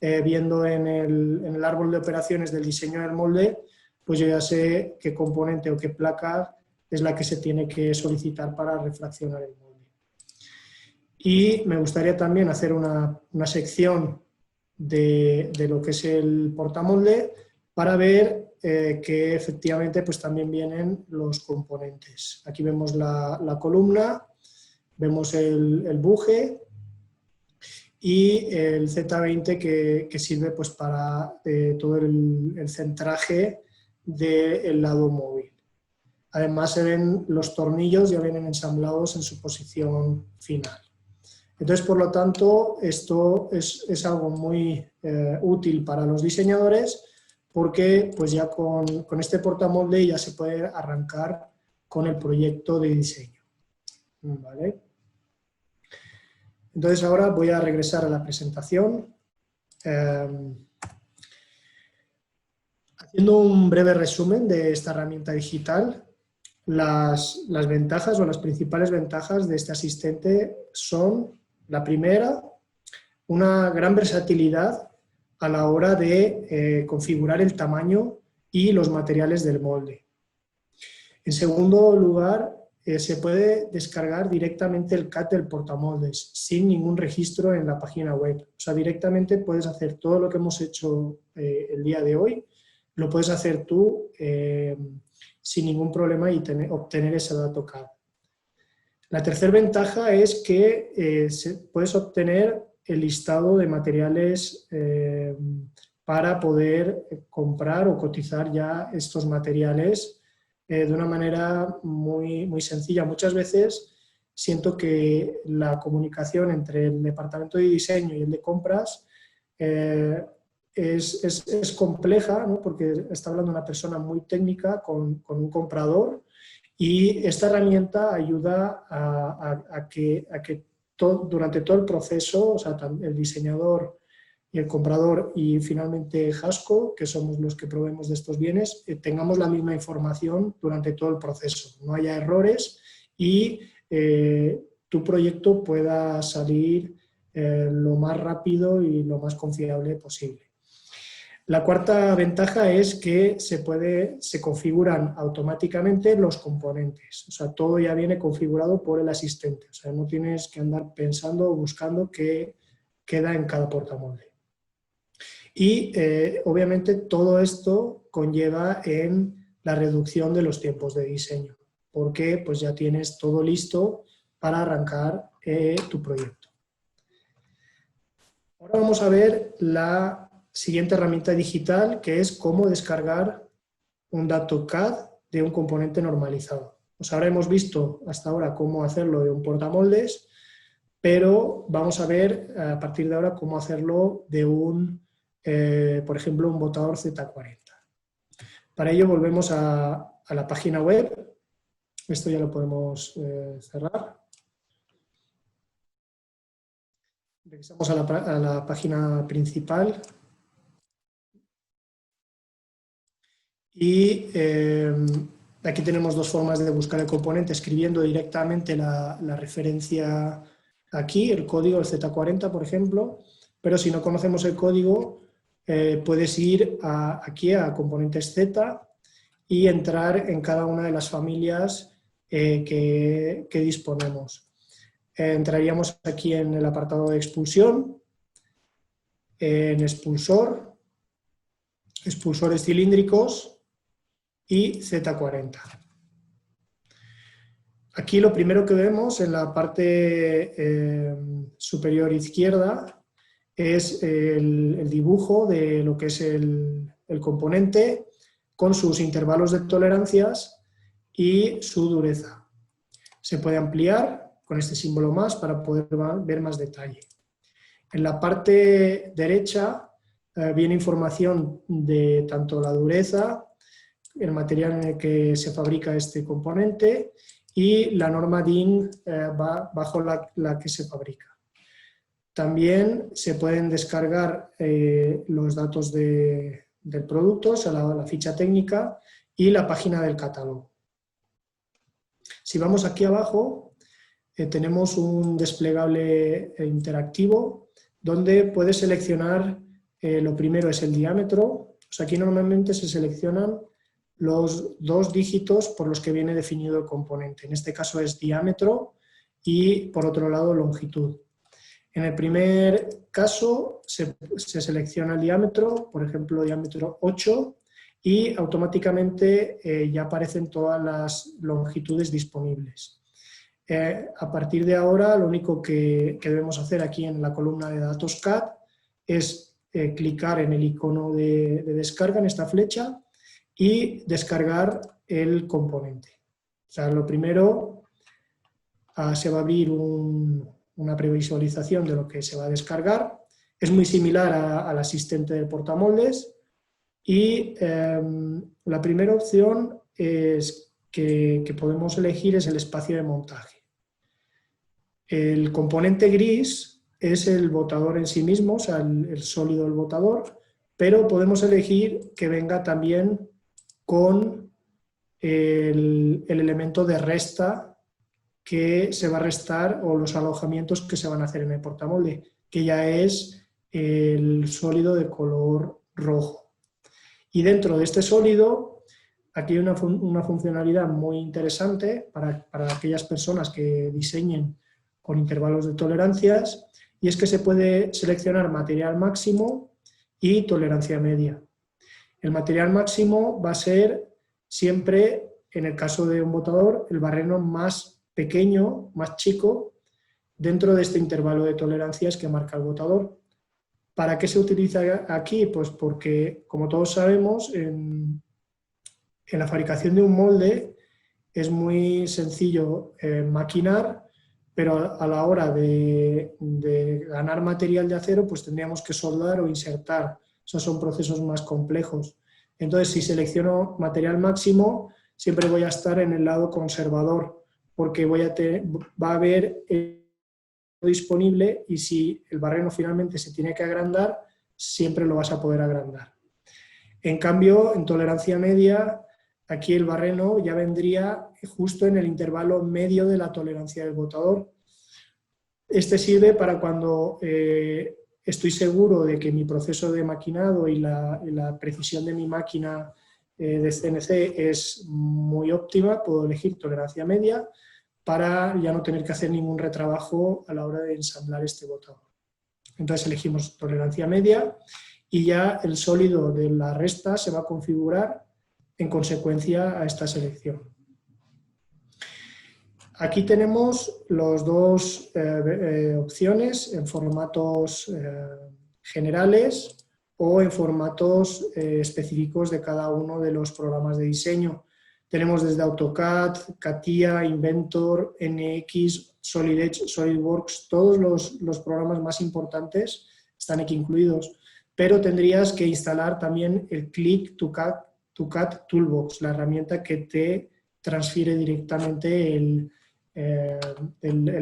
viendo en el árbol de operaciones del diseño del molde, pues yo ya sé qué componente o qué placa es la que se tiene que solicitar para refraccionar el molde. Y me gustaría también hacer una sección de lo que es el portamolde para ver que efectivamente pues también vienen los componentes. Aquí vemos la columna, vemos el buje y el Z20 que sirve pues para todo el centraje del lado móvil. Además se ven los tornillos, ya vienen ensamblados en su posición final. Entonces, por lo tanto, esto es algo muy útil para los diseñadores porque pues ya con este portamolde ya se puede arrancar con el proyecto de diseño. ¿Vale? Entonces, ahora voy a regresar a la presentación. Haciendo un breve resumen de esta herramienta digital, las ventajas o las principales ventajas de este asistente son: la primera, una gran versatilidad a la hora de configurar el tamaño y los materiales del molde. En segundo lugar, se puede descargar directamente el CAD del portamoldes sin ningún registro en la página web. O sea, directamente puedes hacer todo lo que hemos hecho el día de hoy, lo puedes hacer tú sin ningún problema y obtener ese dato CAD. La tercera ventaja es que puedes obtener el listado de materiales para poder comprar o cotizar ya estos materiales de una manera muy, muy sencilla. Muchas veces siento que la comunicación entre el departamento de diseño y el de compras es compleja, ¿no? Porque está hablando una persona muy técnica con un comprador. Y esta herramienta ayuda a que durante todo el proceso, o sea, el diseñador y el comprador y finalmente Haskell, que somos los que proveemos de estos bienes, tengamos la misma información durante todo el proceso, no haya errores y tu proyecto pueda salir lo más rápido y lo más confiable posible. La cuarta ventaja es que se configuran automáticamente los componentes, o sea, todo ya viene configurado por el asistente, o sea, no tienes que andar pensando o buscando qué queda en cada portamolde. Y obviamente todo esto conlleva en la reducción de los tiempos de diseño, porque pues ya tienes todo listo para arrancar tu proyecto. Ahora vamos a ver la siguiente herramienta digital, que es cómo descargar un dato CAD de un componente normalizado. Pues ahora hemos visto hasta ahora cómo hacerlo de un portamoldes, pero vamos a ver a partir de ahora cómo hacerlo de por ejemplo, un botador Z40. Para ello volvemos a la página web. Esto ya lo podemos cerrar. Regresamos a la página principal. Y aquí tenemos dos formas de buscar el componente, escribiendo directamente la referencia aquí, el código, el Z40, por ejemplo, pero si no conocemos el código, puedes ir aquí a componentes Z y entrar en cada una de las familias que disponemos. entraríamos aquí en el apartado de expulsión, en expulsor, expulsores cilíndricos y Z40. Aquí lo primero que vemos en la parte superior izquierda es el dibujo de lo que es el componente con sus intervalos de tolerancias y su dureza. Se puede ampliar con este símbolo más para poder ver más detalle. En la parte derecha viene información de tanto la dureza, el material en el que se fabrica este componente y la norma DIN bajo la que se fabrica. También se pueden descargar los datos del producto, o sea, la ficha técnica y la página del catálogo. Si vamos aquí abajo, tenemos un desplegable interactivo donde puedes seleccionar, lo primero es el diámetro, o sea, aquí normalmente se seleccionan los 2 dígitos por los que viene definido el componente. En este caso es diámetro y, por otro lado, longitud. En el primer caso se selecciona el diámetro, por ejemplo, diámetro 8, y automáticamente ya aparecen todas las longitudes disponibles. A partir de ahora, lo único que debemos hacer aquí en la columna de datos CAD es clicar en el icono de descarga, en esta flecha, y descargar el componente. O sea, lo primero, se va a abrir una previsualización de lo que se va a descargar. Es muy similar al asistente del portamoldes y la primera opción que podemos elegir es el espacio de montaje. El componente gris es el botador en sí mismo, o sea, el sólido del botador, pero podemos elegir que venga también con el elemento de resta que se va a restar o los alojamientos que se van a hacer en el portamolde, que ya es el sólido de color rojo. Y dentro de este sólido, aquí hay una funcionalidad muy interesante para aquellas personas que diseñen con intervalos de tolerancias, y es que se puede seleccionar material máximo y tolerancia media. El material máximo va a ser siempre, en el caso de un botador, el barreno más pequeño, más chico, dentro de este intervalo de tolerancias que marca el botador. ¿Para qué se utiliza aquí? Pues porque, como todos sabemos, en la fabricación de un molde es muy sencillo maquinar, pero a la hora de ganar material de acero, pues tendríamos que soldar o insertar. Esos son procesos más complejos. Entonces, si selecciono material máximo, siempre voy a estar en el lado conservador, porque va a haber disponible, y si el barreno finalmente se tiene que agrandar, siempre lo vas a poder agrandar. En cambio, en tolerancia media, aquí el barreno ya vendría justo en el intervalo medio de la tolerancia del botador. Este sirve para cuando estoy seguro de que mi proceso de maquinado y la precisión de mi máquina de CNC es muy óptima, puedo elegir tolerancia media para ya no tener que hacer ningún retrabajo a la hora de ensamblar este botador. Entonces elegimos tolerancia media y ya el sólido de la resta se va a configurar en consecuencia a esta selección. Aquí tenemos las 2 opciones en formatos generales o en formatos específicos de cada uno de los programas de diseño. Tenemos desde AutoCAD, CATIA, Inventor, NX, Solid Edge, SolidWorks, todos los programas más importantes están aquí incluidos, pero tendrías que instalar también el Click to CAD Toolbox, la herramienta que te transfiere directamente el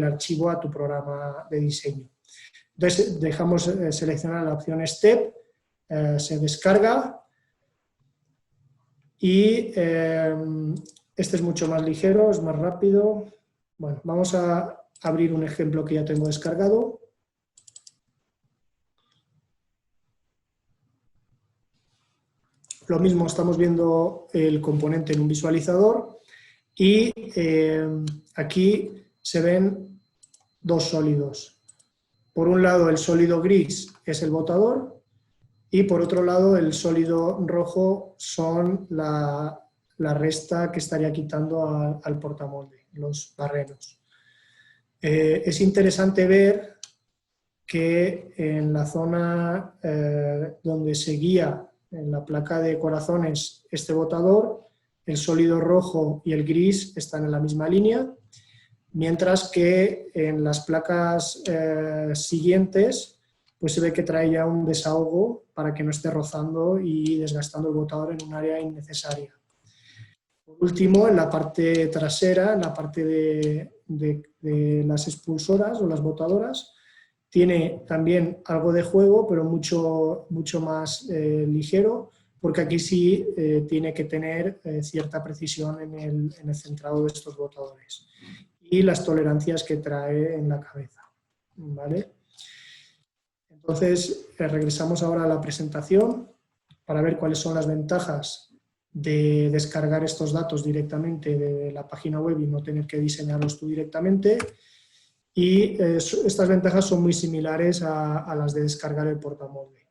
archivo a tu programa de diseño. Entonces dejamos seleccionar la opción Step, se descarga y este es mucho más ligero, es más rápido. Bueno, vamos a abrir un ejemplo que ya tengo descargado. Lo mismo, estamos viendo el componente en un visualizador y aquí se ven dos sólidos. Por un lado, el sólido gris es el botador y por otro lado, el sólido rojo son la resta que estaría quitando al portamolde, los barrenos. Es interesante ver que en la zona donde se guía en la placa de corazones este botador, el sólido rojo y el gris están en la misma línea, mientras que en las placas siguientes pues se ve que trae ya un desahogo para que no esté rozando y desgastando el botador en un área innecesaria. Por último, en la parte trasera, en la parte de las expulsoras o las botadoras, tiene también algo de juego, pero mucho más ligero, porque aquí sí tiene que tener cierta precisión en el centrado de estos botadores y las tolerancias que trae en la cabeza, ¿vale? Entonces, regresamos ahora a la presentación para ver cuáles son las ventajas de descargar estos datos directamente de la página web y no tener que diseñarlos tú directamente. Y estas ventajas son muy similares a las de descargar el portamolde.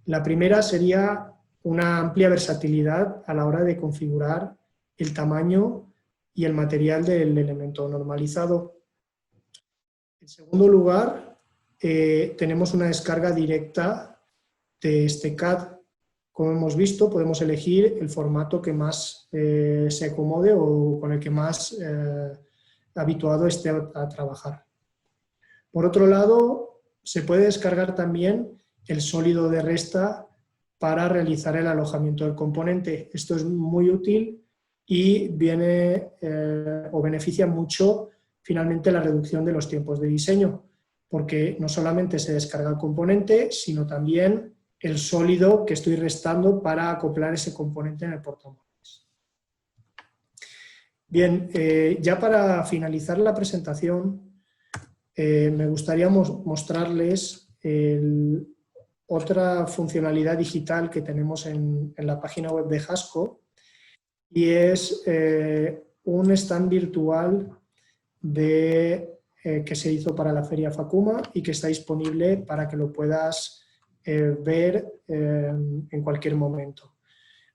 La primera sería una amplia versatilidad a la hora de configurar el tamaño y el material del elemento normalizado. En segundo lugar, tenemos una descarga directa de este CAD. Como hemos visto, podemos elegir el formato que más se acomode o con el que más habituado esté a trabajar. Por otro lado, se puede descargar también el sólido de resta para realizar el alojamiento del componente. Esto es muy útil y viene o beneficia mucho finalmente la reducción de los tiempos de diseño, porque no solamente se descarga el componente, sino también el sólido que estoy restando para acoplar ese componente en el portamoldes. Bien, ya para finalizar la presentación, me gustaría mostrarles otra funcionalidad digital que tenemos en la página web de Hasco, y es un stand virtual que se hizo para la Feria Fakuma y que está disponible para que lo puedas ver en cualquier momento.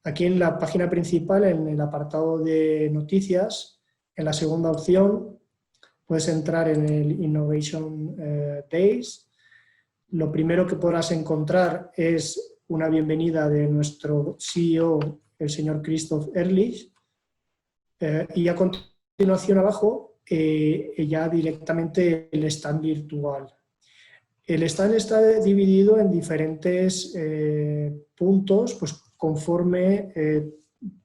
Aquí en la página principal, en el apartado de noticias, en la segunda opción, puedes entrar en el Innovation Days. Lo primero que podrás encontrar es una bienvenida de nuestro CEO, el señor Christoph Ehrlich, y a continuación abajo ya directamente el stand virtual. El stand está dividido en diferentes puntos, pues conforme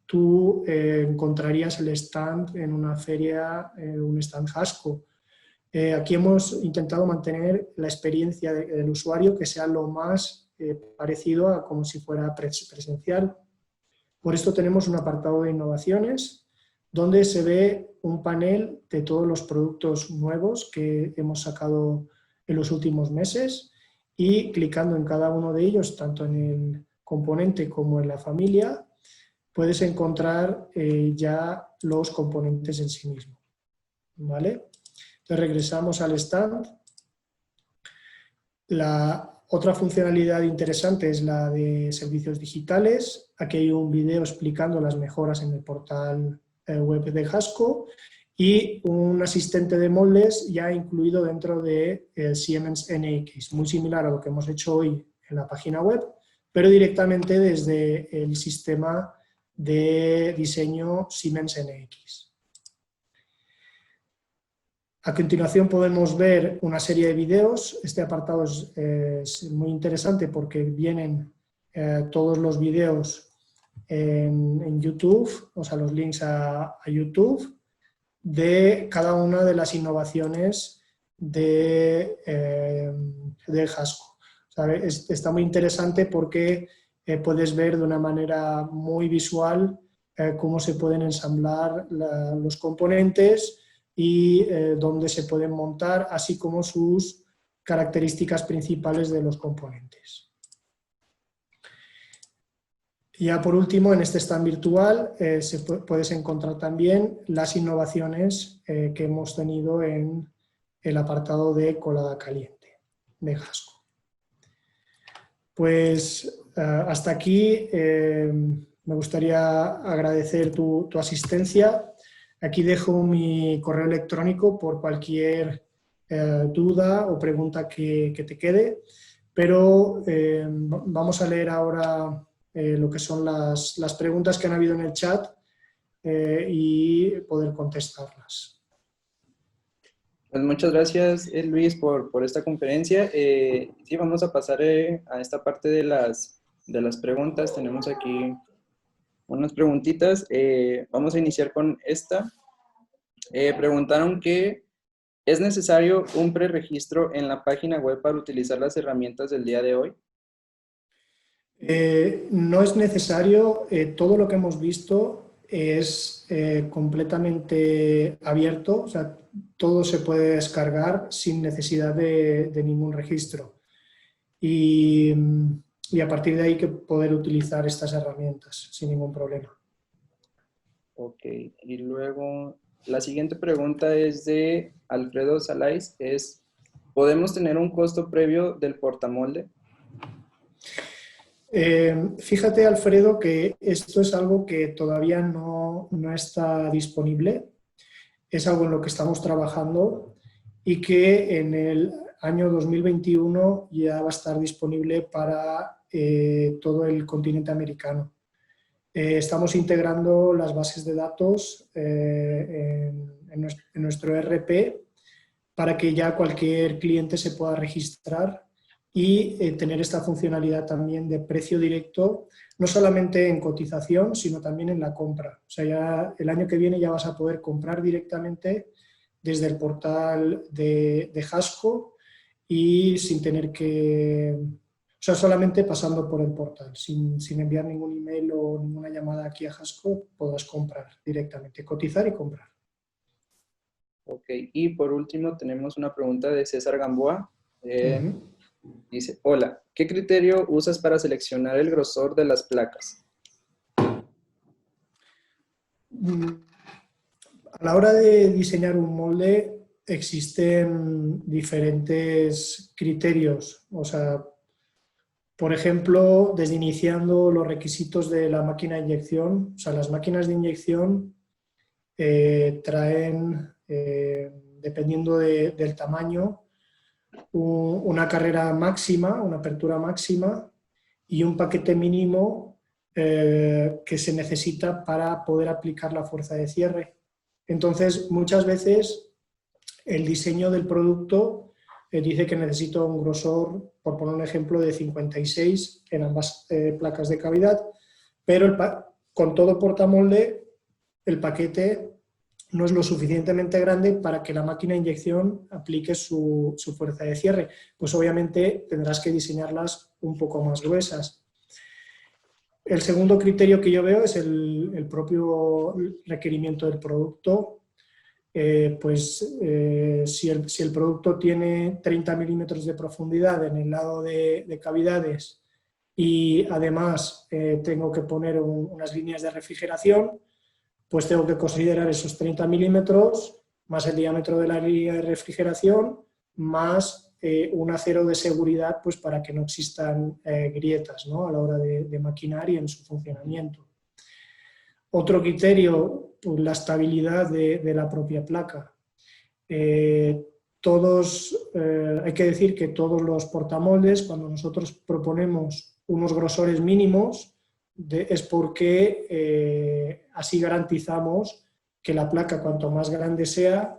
tú encontrarías el stand en una feria, un stand Hasco. Aquí hemos intentado mantener la experiencia del usuario que sea lo más parecido a como si fuera presencial. Por esto tenemos un apartado de innovaciones, donde se ve un panel de todos los productos nuevos que hemos sacado en los últimos meses, y clicando en cada uno de ellos, tanto en el componente como en la familia, puedes encontrar ya los componentes en sí mismo, ¿vale? Entonces regresamos al stand. La otra funcionalidad interesante es la de servicios digitales. Aquí hay un video explicando las mejoras en el portal web de Hasco y un asistente de moldes ya incluido dentro de Siemens NX, muy similar a lo que hemos hecho hoy en la página web, pero directamente desde el sistema de diseño Siemens NX. A continuación podemos ver una serie de videos. Este apartado es muy interesante porque vienen todos los videos en YouTube, o sea, los links a YouTube, de cada una de las innovaciones de Hasco. O sea, está muy interesante porque puedes ver de una manera muy visual cómo se pueden ensamblar los componentes y dónde se pueden montar, así como sus características principales de los componentes. Ya por último, en este stand virtual puedes encontrar también las innovaciones que hemos tenido en el apartado de colada caliente de Jasco. Pues hasta aquí me gustaría agradecer tu asistencia. Aquí dejo mi correo electrónico por cualquier duda o pregunta que te quede, pero vamos a leer ahora lo que son las preguntas que han habido en el chat y poder contestarlas. Pues muchas gracias, Luis, por esta conferencia. Sí, vamos a pasar a esta parte de las preguntas. Tenemos aquí unas preguntitas. Vamos a iniciar con esta. Preguntaron que ¿es necesario un preregistro en la página web para utilizar las herramientas del día de hoy? No es necesario. Todo lo que hemos visto es completamente abierto, o sea, todo se puede descargar sin necesidad de ningún registro. Y a partir de ahí que poder utilizar estas herramientas sin ningún problema. Ok, y luego la siguiente pregunta es de Alfredo Salais, ¿podemos tener un costo previo del portamolde? Fíjate, Alfredo, que esto es algo que todavía no está disponible, es algo en lo que estamos trabajando y que en el año 2021 ya va a estar disponible para todo el continente americano. Estamos integrando las bases de datos en nuestro ERP para que ya cualquier cliente se pueda registrar y tener esta funcionalidad también de precio directo, no solamente en cotización, sino también en la compra. O sea, ya el año que viene ya vas a poder comprar directamente desde el portal de Jasco y sin tener que... O sea, solamente pasando por el portal, sin enviar ningún email o ninguna llamada aquí a Jasco, podrás comprar directamente, cotizar y comprar. Ok, y por último tenemos una pregunta de César Gamboa. Dice, hola, ¿qué criterio usas para seleccionar el grosor de las placas? A la hora de diseñar un molde existen diferentes criterios. O sea, por ejemplo, desde iniciando los requisitos de la máquina de inyección. O sea, las máquinas de inyección traen, dependiendo del tamaño, una carrera máxima, una apertura máxima y un paquete mínimo que se necesita para poder aplicar la fuerza de cierre. Entonces, muchas veces el diseño del producto dice que necesito un grosor, por poner un ejemplo, de 56 en ambas placas de cavidad, pero con todo portamolde el paquete no es lo suficientemente grande para que la máquina de inyección aplique su fuerza de cierre. Pues obviamente tendrás que diseñarlas un poco más gruesas. El segundo criterio que yo veo es el propio requerimiento del producto. Si el producto tiene 30 milímetros de profundidad en el lado de cavidades y además tengo que poner unas líneas de refrigeración, pues tengo que considerar esos 30 milímetros más el diámetro de la línea de refrigeración más un acero de seguridad, pues para que no existan grietas, ¿no?, a la hora de maquinar y en su funcionamiento. Otro criterio, pues, la estabilidad de la propia placa. Hay que decir que todos los portamoldes, cuando nosotros proponemos unos grosores mínimos, es porque así garantizamos que la placa, cuanto más grande sea,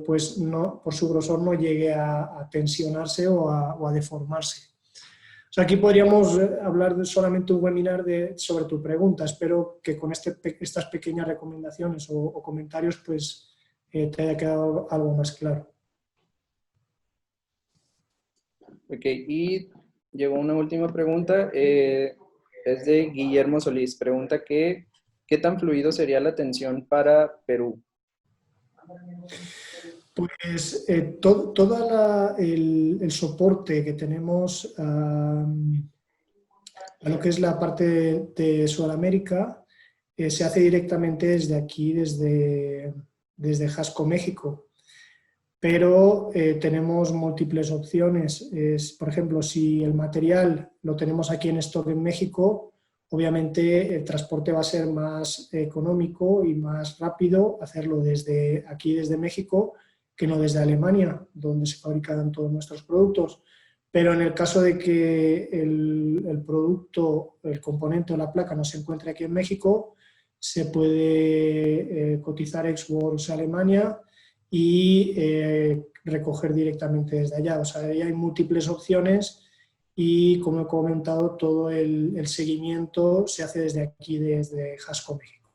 pues no, por su grosor no llegue a tensionarse o a deformarse. O sea, aquí podríamos hablar solamente un webinar sobre tu pregunta. Espero que con estas pequeñas recomendaciones o comentarios pues, te haya quedado algo más claro. Ok, y llegó una última pregunta. Es de Guillermo Solís. Pregunta ¿qué tan fluido sería la atención para Perú? Pues todo el soporte que tenemos a lo que es la parte de Sudamérica se hace directamente desde aquí, desde Jasco, México. pero tenemos múltiples opciones. Por ejemplo, si el material lo tenemos aquí en stock en México, obviamente el transporte va a ser más económico y más rápido hacerlo desde aquí, desde México, que no desde Alemania, donde se fabrican todos nuestros productos. Pero en el caso de que el producto, el componente o la placa no se encuentre aquí en México, se puede cotizar ex-works Alemania y recoger directamente desde allá. O sea, ahí hay múltiples opciones y, como he comentado, todo el seguimiento se hace desde aquí, desde Jasco, México.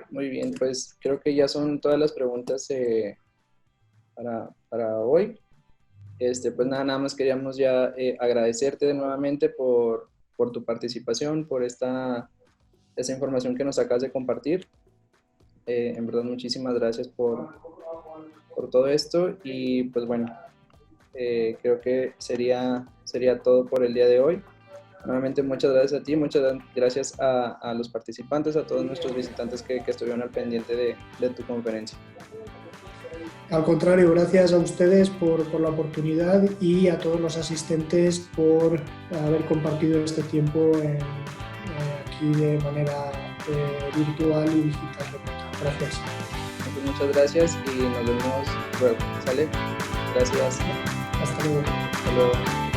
Muy bien, pues creo que ya son todas las preguntas para hoy. Pues nada más queríamos ya agradecerte nuevamente por tu participación, por esta información que nos acabas de compartir. En verdad, muchísimas gracias por todo esto y pues bueno, creo que sería todo por el día de hoy. Nuevamente, muchas gracias a ti, muchas gracias a los participantes, a todos nuestros visitantes que estuvieron al pendiente de tu conferencia. Al contrario, gracias a ustedes por la oportunidad y a todos los asistentes por haber compartido este tiempo aquí de manera virtual y digital. Gracias. Muchas gracias y nos vemos luego. ¿Sale? Gracias. Hasta luego. Hasta luego.